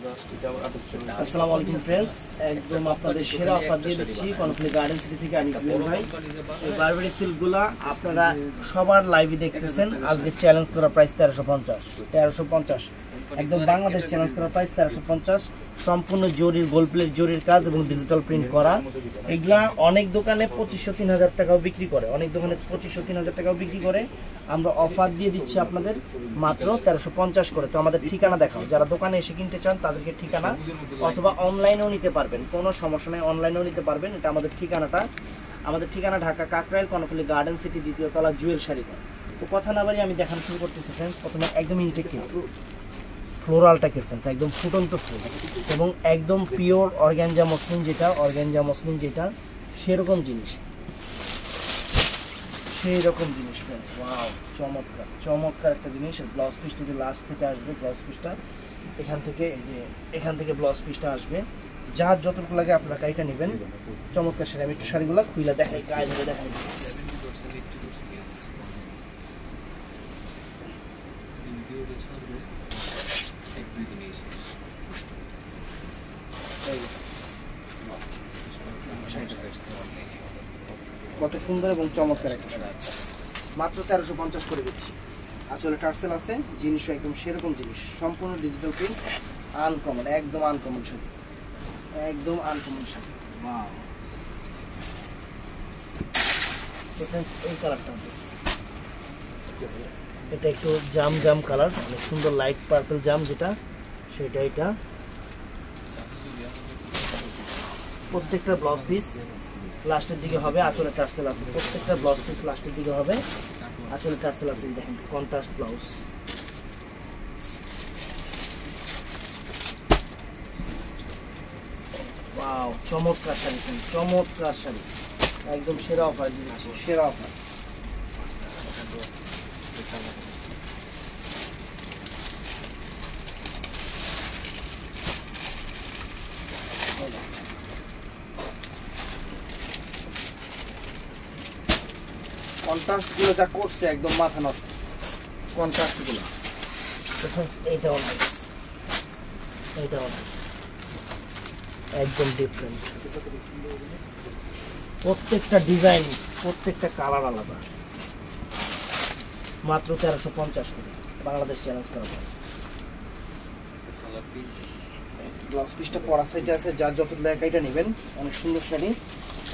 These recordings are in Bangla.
আসসালামু আলাইকুম फ्रेंड्स, একদম আপনাদের সেরা অফার দিয়ে দিচ্ছি কনফ্লি গার্ডেন সিটি থেকে আমি জুয়েল ভাই। এই বারবেরি সিল্কগুলো আপনারা সবার লাইভে দেখতেছেন। আজকে চ্যালেঞ্জ করা প্রাইস 1350 একদম বাংলাদেশ চ্যালেঞ্জ করা প্রাইস 1350। সম্পূর্ণ জরির গোল্ড প্লেট জরির কাজ এবং ডিজিটাল প্রিন্ট করা। এগুলা অনেক দোকানে 2500-3000 টাকাও বিক্রি করে, অনেক দোকানে 2500-3000 টাকাও বিক্রি করে। আমরা অফার দিয়ে দিচ্ছি আপনাদের মাত্র 1350 করে। তো আমাদের ঠিকানা দেখাও, যারা দোকানে এসে কিনতে চান তাদেরকে ঠিকানা, অথবা অনলাইনেও নিতে পারবেন, কোনো সমস্যা নেই, অনলাইনেও নিতে পারবেন। এটা আমাদের ঠিকানাটা, আমাদের ঠিকানা ঢাকা কাকরাইল কর্ণফুলী গার্ডেন সিটি, দ্বিতীয় তলা, জুয়েল শাড়িঘর। তো কথা না বাড়ি আমি দেখানো শুরু করতেছি ফ্রেন্ডস। প্রথমে একদম ইনটেক ফ্লোরালটাকে ফ্রেন্ডস, একদম ফুটন্ত ফুল এবং একদম পিওর অর্গানজা মসলিন, যেটা সেরকম জিনিস, সেই রকম জিনিস ফ্রেন্ডস। ওয়াও, চমৎকার একটা জিনিস। ব্লাউজ পিসটা যে লাস্ট থেকে আসবে, ব্লাউজ পিসটা এখান থেকে, এই যে এখান থেকে ব্লাউজ পিসটা আসবে। যার যতটুকু লাগে আপনারা কাইটা নেবেন। চমৎকার শাড়ি, আমি একটু শাড়িগুলো খুইলা দেখাই, গায়ে ধরে দেখাই। কত সুন্দর এবং চমৎকার একটা শাড়ি, মাত্র 1350 করে দিচ্ছি। আসলে টার্সেল আছে, জিনিসও একদম সেরকম জিনিস, সম্পূর্ণ ডিজিটাল প্রিন্ট, আনকমন, একদম আনকমন শাড়ি, একদম আনকমন শাড়ি। ওয়াও, এই কালারটা এটা একটু জাম কালার, অনেক সুন্দর লাইট পার্পল জাম, যেটা সেটা। এটা প্রত্যেকটা ব্লাউজ পিস লাস্টের দিকে হবে, আঁচলে টার্সেল আছে। প্রত্যেকটা ব্লাউজ পিস লাস্টের দিকে হবে, আঁচলে টার্সেল আছে। দেখেন কন্ট্রাস্ট ব্লাউজ। ওয়াও, চমৎকার শাড়ি, চমৎকার শাড়ি, একদম সেরা অফার দিচ্ছি, সেরা অফার। কন্ট্রাস্টগুলো যা করছে একদম মাথা নষ্ট, কন্ট্রাস্টগুলো। এইটাও নাইস, একদম ডিফারেন্ট। প্রত্যেকটা ডিজাইন, প্রত্যেকটা কালার আলাদা। মাত্র 1350 করে, বাংলাদেশ চ্যালেঞ্জ করা প্রাইস। ব্লাউজ পিসটা পরা সাইডে আছে, যার যত লেখাইটা নেবেন। অনেক সুন্দর শাড়ি,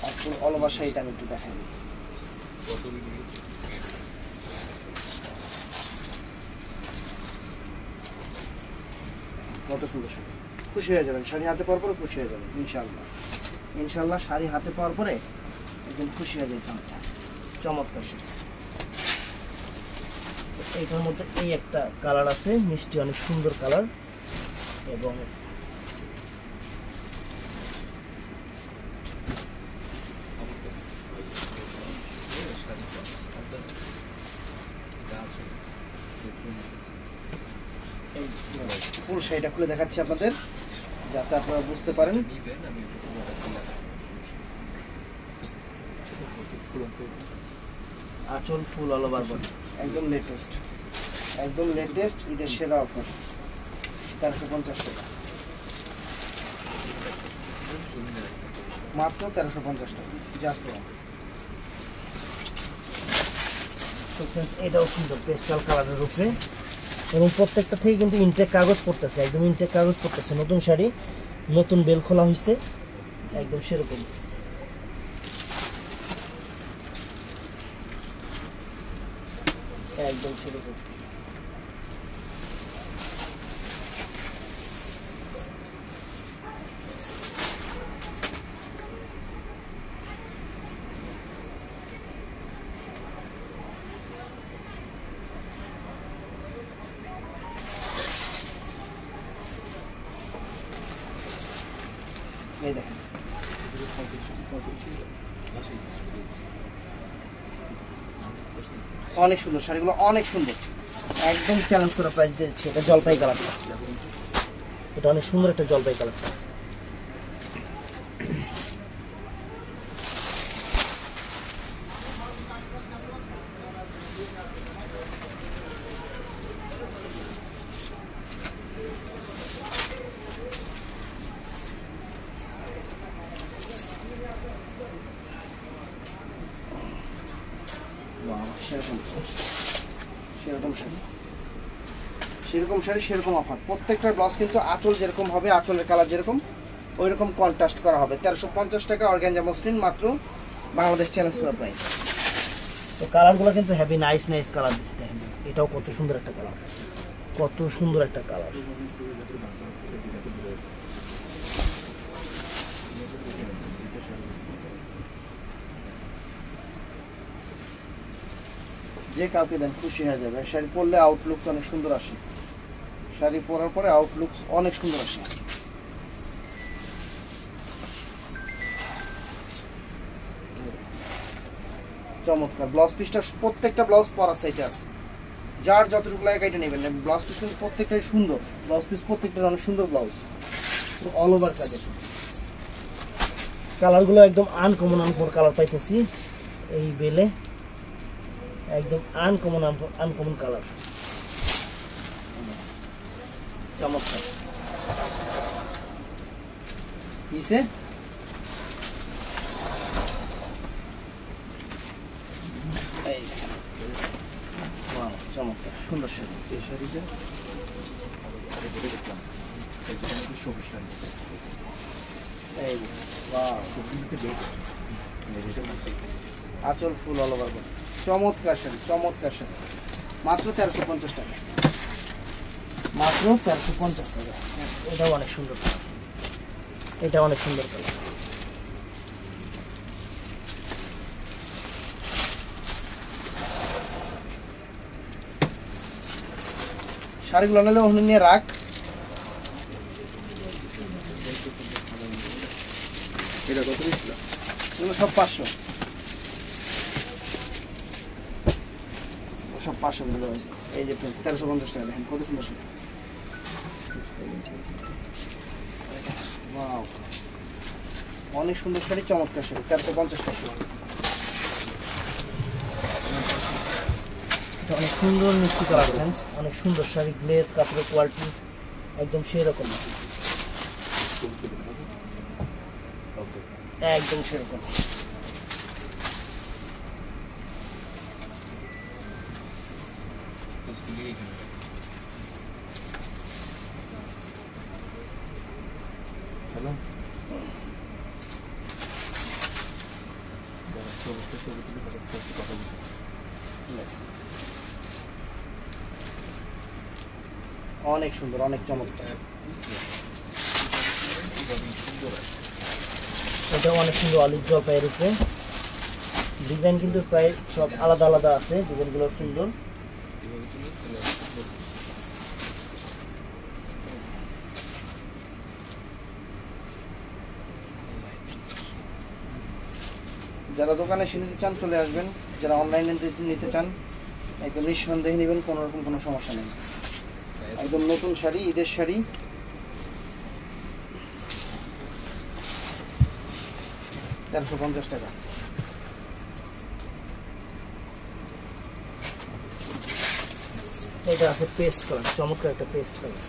আর পুরো অল ওভার শাড়িটা আমি একটু দেখাই দিই। কত সুন্দর শাড়ি, খুশি হয়ে যাবেন। শাড়ি হাতে পাওয়ার পরে খুশি হয়ে যাবেন ইনশাল্লাহ। শাড়ি হাতে পাওয়ার পরে একদম খুশি হয়ে যেতাম। চমৎকার শাড়ি। এইটার মধ্যে এই একটা কালার আছে, মিষ্টি, অনেক সুন্দর কালার। এবং ফুল শাড়িটা খুলে দেখাচ্ছি আপনাদের, যাতে আপনারা বুঝতে পারেন। আঁচল ফুল অল ওভার বডি, একদম লেটেস্ট ঈদের সেরা অফার, 1350 টাকা, মাত্র 1350 টাকা, জাস্ট। তো ফ্রেন্ডস, এটাও সুন্দর পেস্টাল কালারের উপরে, এবং প্রত্যেকটা থেকে কিন্তু ইনটেক কাগজ পড়তেছে, একদম ইনটেক কাগজ পড়তেছে। নতুন শাড়ি, নতুন বেল খোলা হয়েছে, একদম সেরকম। একদম সেরকম। এই দেখেন, অনেক সুন্দর শাড়িগুলো, অনেক সুন্দর, একদম চ্যালেঞ্জ করা প্রাইস দিচ্ছি। এটা জলপাই কালারটা, এটা অনেক সুন্দর একটা জলপাই কালারটা। সেরকম শাড়ি, সেরকম শাড়ি সেরকম অফার। প্রত্যেকটার ব্লাউজ কিন্তু আঁচল যেরকম হবে, আঁচলের কালার যেরকম ওই রকম কন্ট্রাস্ট করা হবে। 1350 টাকা অর্গানজা মসলিন, মাত্র বাংলাদেশ চ্যালেঞ্জ করা প্রাইস। তো কালারগুলো কিন্তু হেভি নাইস কালার দিচ্ছে। এটাও কত সুন্দর একটা কালার, কত সুন্দর একটা কালার। যে কাউকে দেন খুশি হয়ে যাবে। শাড়ি পরলে আউটলুকস অনেক সুন্দর আসে, শাড়ি পরার পরে আউটলুকস অনেক সুন্দর আসে। চমৎকার ব্লাউজ পিসটা, প্রত্যেকটা ব্লাউজ পরা সাইডে আছে, যার যতটুকু লাগে এটা নেবেন। ব্লাউজ পিস কিন্তু প্রত্যেকটাই সুন্দর, ব্লাউজ পিস প্রত্যেকটার অনেক সুন্দর ব্লাউজ, অল ওভার কাজের। কালারগুলো একদম আনকমন কালার পাইতেছি এই বেলে, একদম আনকমন কালার, চমৎকার পিসে। চমৎকার সুন্দর শাড়ি। এই শাড়িটা দেখলাম সবুজ শাড়ি, আঁচল ফুল অল ওভার। চমৎকার শাড়ি, চমৎকার শাড়ি, মাত্র 1350 টাকা, মাত্র 1350 টাকা। এটাও অনেক সুন্দর, এটা অনেক সুন্দর কালার। শাড়িগুলো নিলে ওখানে নিয়ে রাখ। এটা কত দিচ্ছিল? এগুলো সব 500, সব 500 করে দেওয়া হয়েছে। এই যে ফ্রেন্ডস 1350 টাকা, দেখেন কত সুন্দর শাড়ি। ওয়াও, অনেক সুন্দর শাড়ি, চমৎকার শাড়ি, 1350 টাকা। অনেক সুন্দর মিষ্টি কালার ফ্রেন্ডস, অনেক সুন্দর শাড়ি, গ্লেজ কাপড়ের কোয়ালিটি একদম সেরকম, একদম সেরকম। অনেক সুন্দর, অনেক চমৎকার। এটাও অনেক সুন্দর, অলিভ জলপাইয়ের উপরে ডিজাইন কিন্তু প্রায় সব আলাদা আলাদা আছে, ডিজাইনগুলো সুন্দর। যারা দোকানে এসে নিতে চান চলে আসবেন, যারা অনলাইনে নিতে চান একদম নিঃসন্দেহে নেবেন, কোনো রকম কোনো সমস্যা নেই। একদম নতুন শাড়ি, ঈদের শাড়ি, 1350 টাকা। এটা আছে পেস্ট কালার, চমৎকার একটা পেস্ট কালার,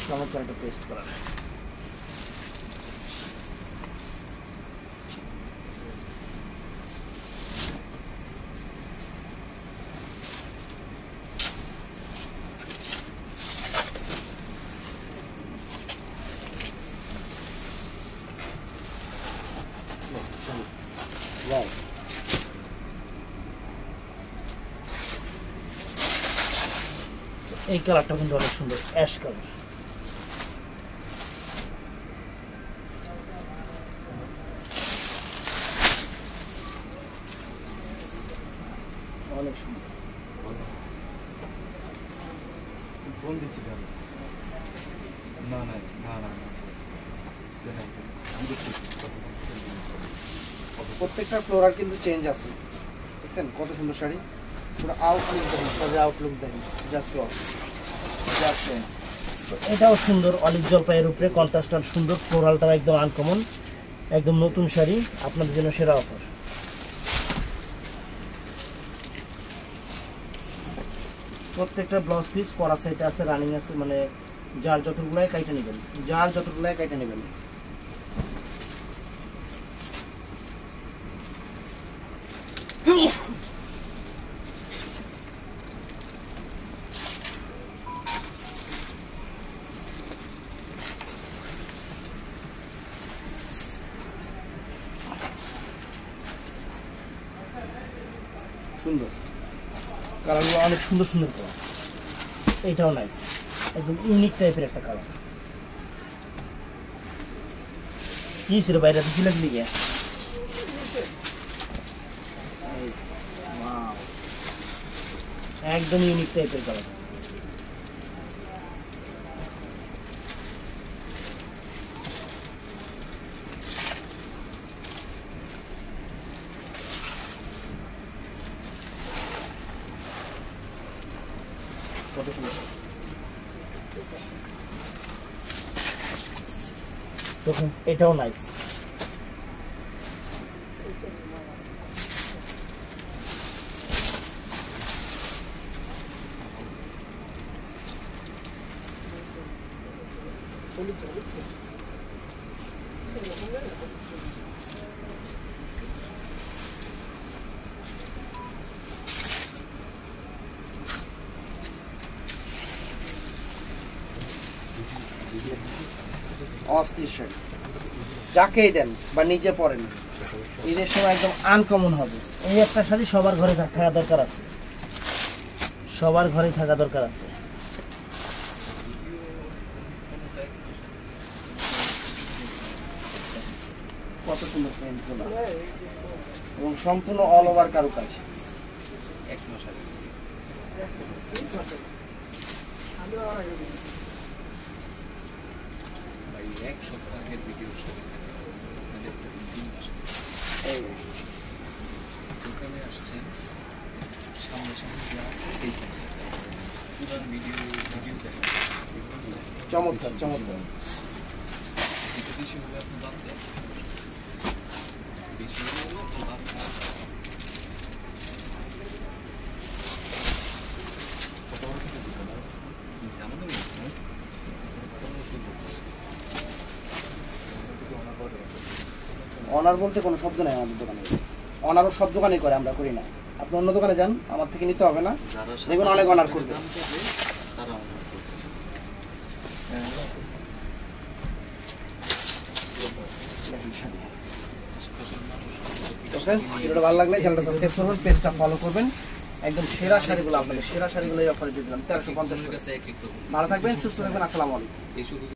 চমৎকার একটা পেস্ট কালার। এই কালারটা কিন্তু অনেক সুন্দর, অ্যাশ কালার, অনেক সুন্দর। ফোন দিচ্ছি না না না না, প্রত্যেকটা ফ্লোরার কিন্তু চেঞ্জ আছে, দেখছেন কত সুন্দর শাড়ি। পুরো আউটলুক দেখেন, সোজা আউটলুক দেখেন, জাস্ট জাস্ট। এটাও সুন্দর, অলিভ জলপাইয়ের উপরে কন্ট্রাস্টটা সুন্দর, ফ্লোরালটাও একদম আনকমন, একদম নতুন শাড়ি, আপনাদের জন্য সেরা অফার। প্রত্যেকটা ব্লাউজ পিস করা সাইডে আছে, রানিং আছে, মানে যার যতগুলাই কাইটা নেবেন, যার যতগুলাই কাইটা নেবেন। সুন্দর, কালারগুলো অনেক সুন্দর সুন্দর কালার। এটাও নাইস, একদম ইউনিক টাইপের একটা কালার। কি ছিল বাইরে দিছিল লিগে? একদম ইউনিক টাইপের কালার। কত সুন্দর। তখন এটাও নাইস। অস্থির শাড়ি, যাকেই দেন বা নিজে পরেন ঈদের সময় একদম আনকমন হবে। এই একটা শাড়ি সবার ঘরে থাকা দরকার আছে, সবার ঘরে থাকা দরকার আছে। কত সুন্দর প্রিন্টগুলো এবং সম্পূর্ণ অল ওভার কারুকাজ। এক সপ্তাহের ভিডিও দোকানে আসছেন, সামনে সামনে আছে পুরো ভিডিও দেখা চমৎকার চমৎকার। কিছু কিছু আপনি বাদ দেন, বেশি হলে বাদ দেন। অনার বলতে কোনো শব্দ নেই আমাদের দোকানে, অনারও সব দোকানে করে, আমরা করি না। আপনি অন্য দোকানে যান, আমার থেকে নিতে হবে না, দেখুন অনেক অনার করবে। ভিডিওটা ভালো লাগলে চ্যানেলটা সাবস্ক্রাইব করবেন, পেজটা ফলো করবেন। একদম সেরা শাড়িগুলো আপনাদের, সেরা শাড়িগুলো অফারে দিয়ে দিলাম 1350 টাকা। ভালো থাকবেন, সুস্থ থাকবেন, আসসালামু আলাইকুম।